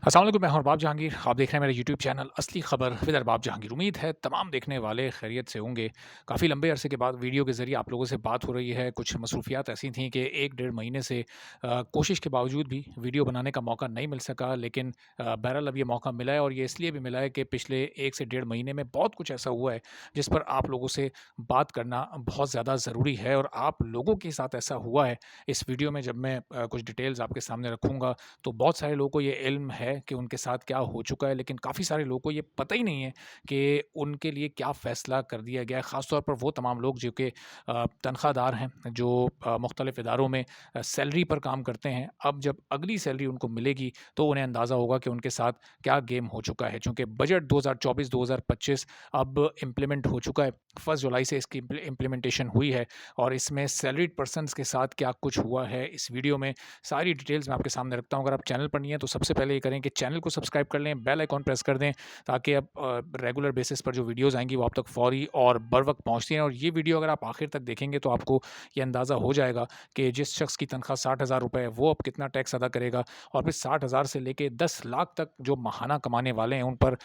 अस्सलाम वालेकुम, मैं हूं अरबाब जहांगीर। आप देख रहे हैं मेरा यूट्यूब चैनल असली खबर विद अरबाब जहांगीर। उम्मीद है तमाम देखने वाले खैरियत से होंगे। काफ़ी लंबे अरसे के बाद वीडियो के ज़रिए आप लोगों से बात हो रही है। कुछ मसरूफियात ऐसी थी कि 1 डेढ़ महीने से कोशिश के बावजूद भी वीडियो बनाने का मौका नहीं मिल सका। लेकिन बहरहाल अब ये मौका मिला है और ये इसलिए भी मिला है कि पिछले 1 से डेढ़ महीने में बहुत कुछ ऐसा हुआ है जिस पर आप लोगों से बात करना बहुत ज़्यादा ज़रूरी है। और आप लोगों के साथ ऐसा हुआ है, इस वीडियो में जब मैं कुछ डिटेल्स आपके सामने रखूँगा तो बहुत सारे लोगों को ये इल्म है कि उनके साथ क्या हो चुका है, लेकिन काफ़ी सारे लोगों को ये पता ही नहीं है कि उनके लिए क्या फ़ैसला कर दिया गया है। ख़ास तौर पर वो तमाम लोग जो कि तनख़्वाहदार हैं, जो मुख्तलिफ़ इदारों में सैलरी पर काम करते हैं। अब जब अगली सैलरी उनको मिलेगी, तो उन्हें अंदाज़ा होगा कि उनके साथ क्या गेम हो चुका है। चूँकि बजट 2024-2025 अब इम्प्लीमेंट हो चुका है। 1 जुलाई से इसकी इम्प्लीमेंटेशन हुई है और इसमें सैलरीड पर्सन्स के साथ क्या कुछ हुआ है, इस वीडियो में सारी डिटेल्स मैं आपके सामने रखता हूँ। अगर आप चैनल पर नहीं हैं तो सबसे पहले ये करें कि चैनल को सब्सक्राइब कर लें, बेल आइकॉन प्रेस कर दें ताकि अब रेगुलर बेसिस पर जो वीडियोज़ आएँगी वो आप तक फ़ौरी और बर वक़्त पहुँचती हैं। और ये वीडियो अगर आप आखिर तक देखेंगे तो आपको ये अंदाज़ा हो जाएगा कि जिस शख्स की तनख्वाह 60,000 रुपए है वो अब कितना टैक्स अदा करेगा और फिर 60,000 से लेके 10 लाख तक जो माहाना कमाने वाले हैं उन पर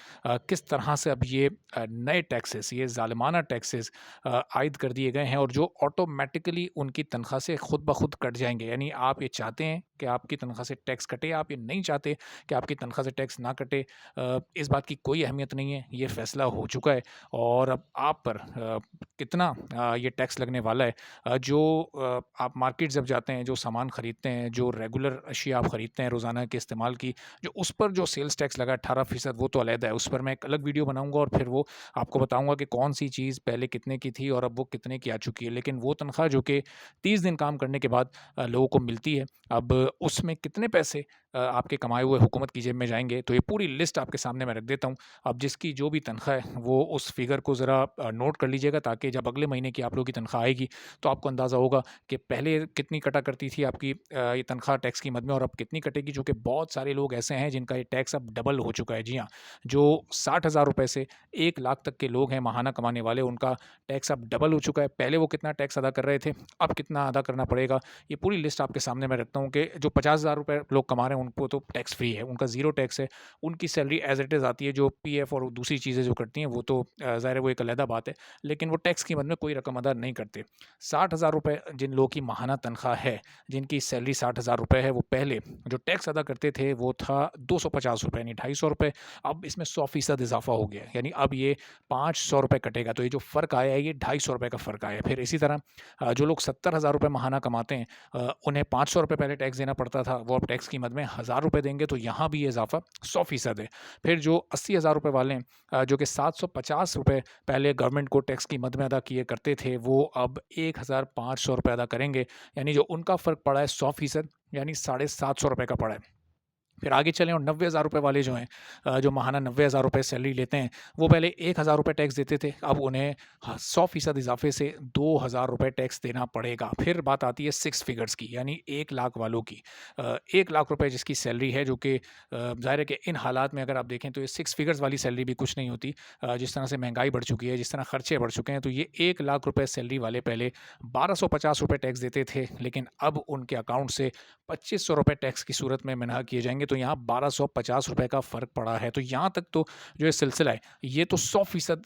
किस तरह से अब ये नए टैक्सेस, ये ज़ालिमाना टैक्सेस आयद कर दिए गए हैं और जो ऑटोमैटिकली उनकी तनख्वाह से खुद ब खुद कट जाएँगे। यानी आप ये चाहते हैं कि आपकी तनख्वाह से टैक्स कटे, आप ये नहीं चाहते कि आपकी तनख्वाह से टैक्स ना कटे। इस बात की कोई अहमियत नहीं है, ये फ़ैसला हो चुका है और अब आप पर कितना ये टैक्स लगने वाला है। आप मार्केट जब जाते हैं, जो सामान खरीदते हैं, जो रेगुलर अशिया आप खरीदते हैं रोज़ाना के इस्तेमाल की, जो उस पर जो सेल्स टैक्स लगा है 18% वो तो अलग है। उस पर मैं एक अलग वीडियो बनाऊँगा और फिर वो आपको बताऊँगा कि कौन-सी चीज़ पहले कितने की थी और अब वो कितने की आ चुकी है। लेकिन वो तनख्वाह जो कि 30 दिन काम करने के बाद लोगों को मिलती है, अब उसमें कितने पैसे आपके कमाए हुए हुकूमत की जेब में जाएँगे, तो ये पूरी लिस्ट आपके सामने मैं रख देता हूँ। अब जिसकी जो भी तनख्वाह है, वो उस फ़िगर को ज़रा नोट कर लीजिएगा ताकि जब अगले महीने की आप लोगों की तनख्वाह आएगी, तो आपको अंदाज़ा होगा कि पहले कितनी कटा करती थी आपकी ये तनख्वाह टैक्स की मद में और अब कितनी कटेगी। चूँकि बहुत सारे लोग ऐसे हैं जिनका ये टैक्स अब डबल हो चुका है। जी हाँ, जो 60,000 रुपए से 1 लाख तक के लोग हैं माहाना कमाने वाले, उनका टैक्स अब डबल हो चुका है। पहले वो कितना टैक्स अदा कर रहे थे, अब कितना अदा करना पड़ेगा, ये पूरी लिस्ट आपके सामने मैं रखता हूँ कि जो 50,000 रुपए लोग कमा रहे हैं उनको तो टैक्स फ्री है, उनका ज़ीरो टैक्स है। उनकी सैलरी एज़ इट इज़ आती है, जो पीएफ और दूसरी चीज़ें जो कटती हैं वो तो ज़ाहिर है वो एक अलहदा बात है, लेकिन वो टैक्स की मद में कोई रकम अदा नहीं करते। 60,000 रुपए जिन लोगों की माहाना तनख्वाह है, जिनकी सैलरी 60,000 रुपए है, वो पहले जो टैक्स अदा करते थे वो था 250 रुपए यानी 250 रुपए, अब इसमें 100% इज़ाफ़ा हो गया है, यानी अब ये 500 रुपए कटेगा। तो ये जो फ़र्क आया है ये 250 रुपए का फ़र्क आया है। फिर इसी तरह जो लोग 70,000 रुपए माहाना कमाते हैं, उन्हें 500 रुपए पहले टैक्स देना पड़ता था, वो अब टैक्स की मद में 1,000 रुपए देंगे, तो यहाँ भी ये इज़ाफ़ा 100% है। फिर जो 80,000 रुपए वाले हैं, जो कि 750 रुपए पहले गवर्नमेंट को टैक्स की मद में अदा किए करते थे, वो अब 1,500 रुपए अदा करेंगे, यानी जो उनका फ़र्क पड़ा है 100% यानी 750 रुपए का पड़ा है। फिर आगे चलें और 90,000 रुपए वाले जो हैं, जो माहाना 90,000 रुपए सैलरी लेते हैं, वो पहले 1,000 रुपए टैक्स देते थे, अब उन्हें 100% इज़ाफ़े से 2,000 रुपए टैक्स देना पड़ेगा। फिर बात आती है 6 फिगर्स की, यानी 1 लाख वालों की। 1 लाख रुपए जिसकी सैलरी है, जो कि ज़ाहिर है कि इन हालात में अगर आप देखें तो ये 6 फिगर्स वाली सैलरी भी कुछ नहीं होती। जिस तरह से महँगाई बढ़ चुकी है, जिस तरह खर्चे बढ़ चुके हैं, तो ये 1 लाख रुपए सैलरी वाले पहले 1,250 रुपए टैक्स देते थे, लेकिन अब उनके अकाउंट से 2,500 रुपए टैक्स की सूरत में मिन्हा किए जाएँगे, तो यहाँ 1,250 रुपए का फ़र्क पड़ा है। तो यहाँ तक तो जो ये सिलसिला है, ये तो 100%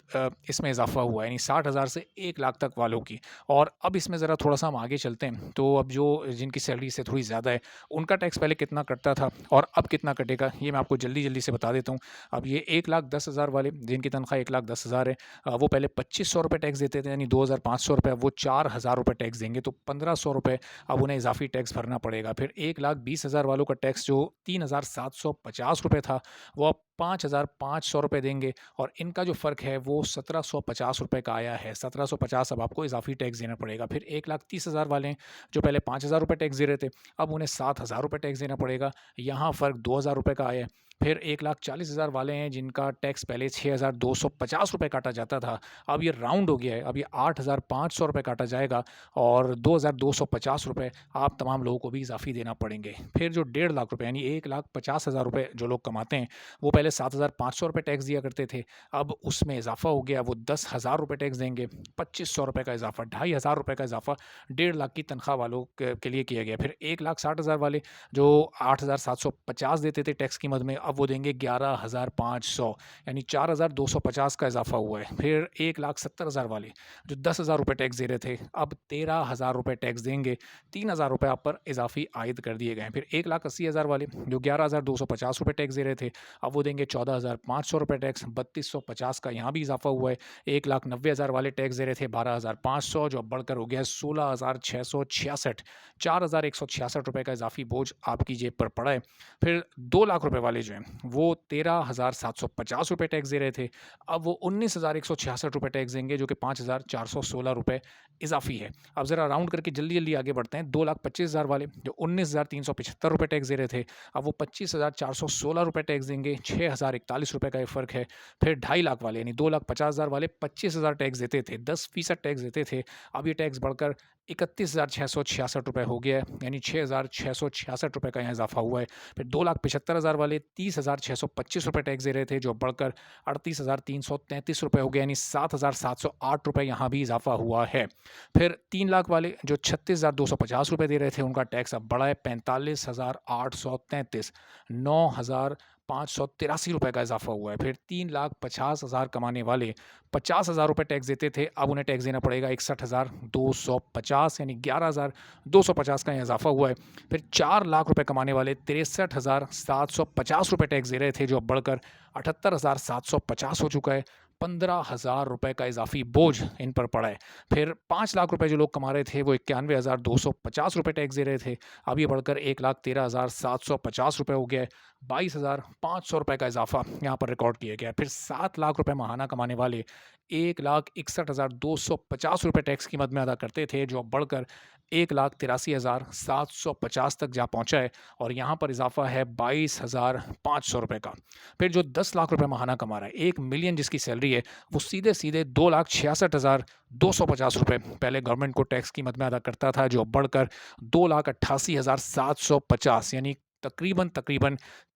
इसमें इज़ाफ़ा हुआ है, यानी 60,000 से 1 लाख तक वालों की। और अब इसमें ज़रा थोड़ा-सा हम आगे चलते हैं, तो अब जो जिनकी सैलरी से थोड़ी ज़्यादा है, उनका टैक्स पहले कितना कटता था और अब कितना कटेगा, ये मैं आपको जल्दी-जल्दी से बता देता हूँ। अब ये 1,10,000 वाले, जिनकी तनख्वाह 1,10,000 है, वो पहले 2,500 रुपए टैक्स देते थे, यानी 2,500 रुपए, अब वो 4,000 रुपए टैक्स देंगे, तो 1,500 रुपए अब उन्हें इज़ाफ़ी टैक्स भरना पड़ेगा। फिर 1,20,000 वालों का टैक्स जो 3,750 रुपए था, वो अब 5,500 रुपए देंगे और इनका जो फ़र्क है वो 1,750 रुपए का आया है। 1,750 अब आपको इज़ाफ़ी टैक्स देना पड़ेगा। फिर 1,30,000 वाले हैं, जो पहले 5,000 रुपए टैक्स दे रहे थे, अब उन्हें 7,000 रुपए टैक्स देना पड़ेगा। यहाँ फ़र्क 2,000 रुपए का आया है। फिर 1,40,000 वाले हैं, जिनका टैक्स पहले 6,250 रुपए काटा जाता था, अब ये राउंड हो गया है, अब ये 8,500 रुपए काटा जाएगा और 2,250 रुपए आप तमाम लोगों को भी इज़ाफ़ी देना पड़ेंगे। फिर जो 1,50,000 रुपए यानी 1,50,000 रुपए जो लोग कमाते हैं, वो पहले पहले ₹7,500 टैक्स दिया करते थे, अब उसमें इज़ाफ़ा हो गया, वो ₹10,000 टैक्स देंगे, ₹2,500 का इज़ाफ़ा, ₹2,500 का इज़ाफ़ा 1.5 लाख की तनख्वाह वालों के लिए किया गया। फिर 1,60,000 वाले जो 8,750 देते थे टैक्स की मद में, अब वो देंगे 11,500, यानी 4,250 का इज़ाफ़ा हुआ है। फिर 1,70,000 वाले जो ₹10,000 टैक्स दे रहे थे, अब ₹13,000 टैक्स देंगे, ₹3,000 आप पर इज़ाफ़ी आयद कर दिए गए हैं। फिर 1,80,000 वाले जो ₹11,250 टैक्स दे रहे थे, अब वो देंगे ₹14,500 टैक्स, 3,250 का यहाँ भी इज़ाफ़ा हुआ है। 1,90,000 वाले टैक्स दे रहे थे 12,500, जो अब बढ़कर हो गया है 16,666, ₹4,166 का इज़ाफ़ी बोझ आपकी जेब पर पड़ा है। फिर 2 लाख रुपए वाले जो हैं, वो ₹13,750 टैक्स दे रहे थे, अब वो ₹19,166 टैक्स देंगे, जो कि ₹5,416 इज़ाफ़ी है। अब ज़रा राउंड करके जल्दी-जल्दी आगे बढ़ते हैं। 2,25,000 वाले जो ₹19,375 टैक्स दे रहे थे, अब वो ₹25,416 टैक्स देंगे, ₹6,041 का ये फ़र्क है। फिर 2.5 लाख वाले यानी 2,50,000 वाले 25,000 टैक्स देते थे, 10% टैक्स देते थे, अब ये टैक्स बढ़कर ₹31,666 हो गया है, यानी ₹6,666 का यहाँ इज़ाफ़ा हुआ है। फिर 2,75,000 वाले ₹30,625 टैक्स दे रहे थे, जो बढ़कर ₹38,333 हो गया, यानी ₹7,708 यहाँ भी इज़ाफ़ा हुआ है। फिर 3 लाख वाले जो ₹36,250 दे रहे थे, उनका टैक्स अब बढ़ा है 45,833, ₹9,583 का इज़ाफ़ा हुआ है। फिर 3,50,000 कमाने वाले ₹50,000 टैक्स देते थे, अब उन्हें टैक्स देना पड़ेगा 61,250, यानी 11,250 का इज़ाफ़ा हुआ है। फिर 4 लाख रुपए कमाने वाले ₹63,750 टैक्स दे रहे थे, जो अब बढ़कर 78,750 हो चुका है। ₹15,000 का इज़ाफ़ी बोझ इन पर पड़ा है। फिर 5 लाख रुपए जो लोग कमा रहे थे, वो ₹91,250 टैक्स दे रहे थे, अब ये बढ़कर ₹1,13,750 हो गया है। ₹22,500 का इज़ाफ़ा यहाँ पर रिकॉर्ड किया गया है। फिर 7 लाख रुपए माहाना कमाने वाले ₹1,61,250 टैक्स की मद में अदा करते थे, जो अब बढ़कर 1,83,750 तक जा पहुँचा है, और यहाँ पर इज़ाफ़ा है ₹22,500 का। फिर जो 10 लाख रुपए माहाना कमा रहा है, 1 मिलियन जिसकी सैलरी है, वो सीधे-सीधे ₹2,66,250 पहले गवर्नमेंट को टैक्स की मद में अदा करता था, जो अब बढ़कर 2,88,750, यानी तकरीबन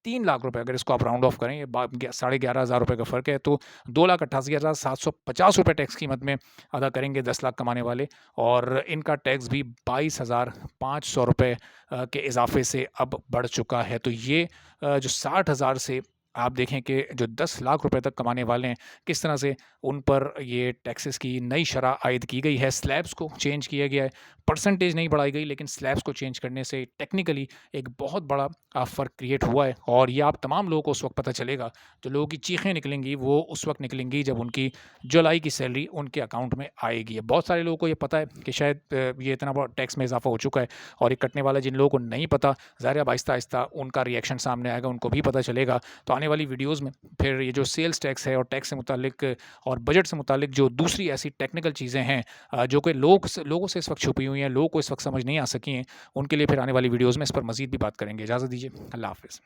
3 लाख रुपए, अगर इसको आप राउंड ऑफ करें, ये 11,500 का फ़र्क है, तो 2,88,750 टैक्स की मद में अदा करेंगे 10 लाख कमाने वाले, और इनका टैक्स भी ₹22,500 के इज़ाफ़े से अब बढ़ चुका है। तो ये जो 60,000 से आप देखें कि जो 10 लाख रुपए तक कमाने वाले हैं, किस तरह से उन पर ये टैक्सेस की नई शरह आयद की गई है। स्लैब्स को चेंज किया गया है, परसेंटेज नहीं बढ़ाई गई, लेकिन स्लैब्स को चेंज करने से टेक्निकली एक बहुत बड़ा फ़र्क क्रिएट हुआ है, और ये आप तमाम लोगों को उस वक़्त पता चलेगा, जो लोगों की चीखें निकलेंगी, वो उस वक़्त निकलेंगी जब उनकी जुलाई की सैलरी उनके अकाउंट में आएगी। बहुत सारे लोगों को ये पता है कि शायद ये इतना बड़ा टैक्स में इज़ाफ़ा हो चुका है, और ये कटने वाला, जिन लोगों को नहीं पता, ज़ाहिर है अब आहिस्ता-आहिस्ता उनका रिएक्शन सामने आएगा, उनको भी पता चलेगा। तो आने वाली वीडियोज़ में फिर ये जो सेल्स टैक्स है और टैक्स से मुतालिक और बजट से मुतालिक जो दूसरी ऐसी टेक्निकल चीज़ें हैं, जो कि लोगों से इस वक्त छुपी हुई हैं, लोगों को इस वक्त समझ नहीं आ सकी हैं, उनके लिए फिर आने वाली वीडियोज़ में इस पर मज़ीद भी बात करेंगे। इजाज़त दीजिए। अल्लाह हाफ़िज़।